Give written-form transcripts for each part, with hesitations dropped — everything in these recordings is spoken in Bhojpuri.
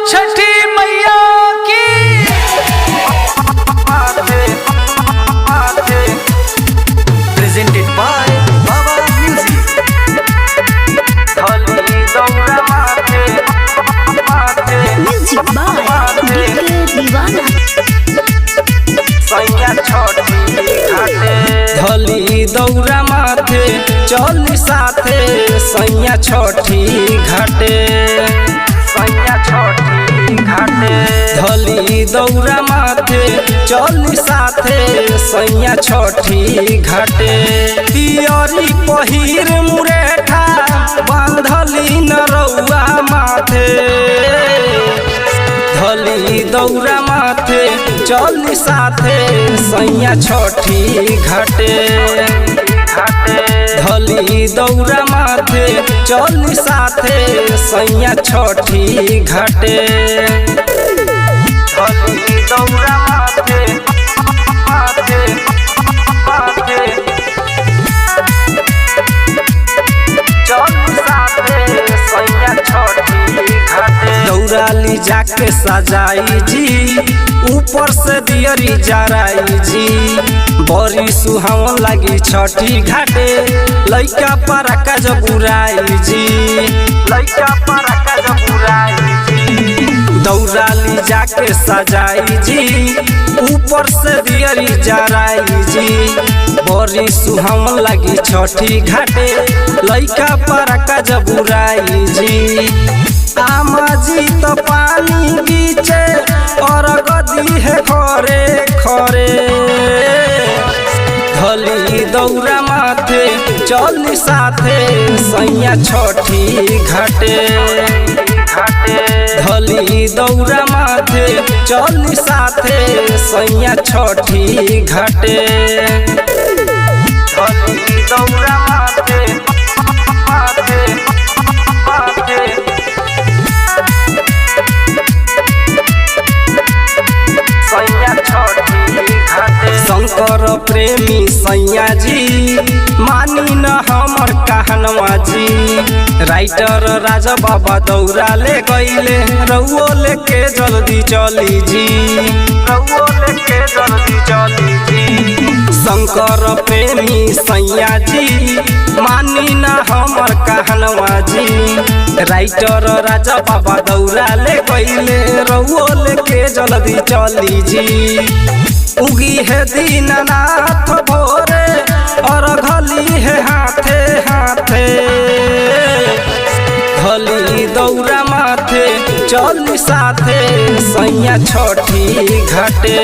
छठी मैया की। Presented by Baba Music. Music by DJ Divana. धली दौरा माथे चल साथे सैया छठी घाटे। धली दौरा माथे चल साथे सैया छठी घाटे। पियरी पहिर मुरेठा बांधली नरौआ माथे। धली दौरा माथे चल साथे सैया छठी घाटे। धली दौरा माथे चल साथे सैया छठी घाटे। धली दौरा माथे दौड़ाली जाके सजाई जी ऊपर से दियरी जराई जी। बड़ी सुहावन लगी छठी घाटे लइका पराका जब उड़ाई जी। दौड़ाली जाके सजाई जी ऊपर से दियरी जराई जी। बड़ी सुहावन लगी छठी घाटे लइका पराका जब उड़ाई जी। आमा जी तो पानी बीचे और गदी है खरे खरे। धली दौरा माथे चल साथे सैया छठी घाटे। धली दौरा माथे चल साथे सैया छठी घाटे। धली दौरा माथे शंकर प्रेमी सैया जी मानी न हमर कहनवा जी। राइटर राजा बाबा दौरा ले गईले रउओ लेके जल्दी चली जी। शंकर प्रेमी सैया जी मानी न हमर कहनवा जी। राइटर राजा बाबा दौरा ले गईले रउओ लेके जल्दी चली जी। उगी है दीननाथ भोरे और घली है हाथे हाथे। धली दौरा माथे चल साथे सैया छठी घाटे।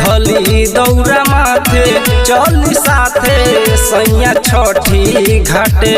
धली दौरा माथे चल साथे सैया छठी घाटे।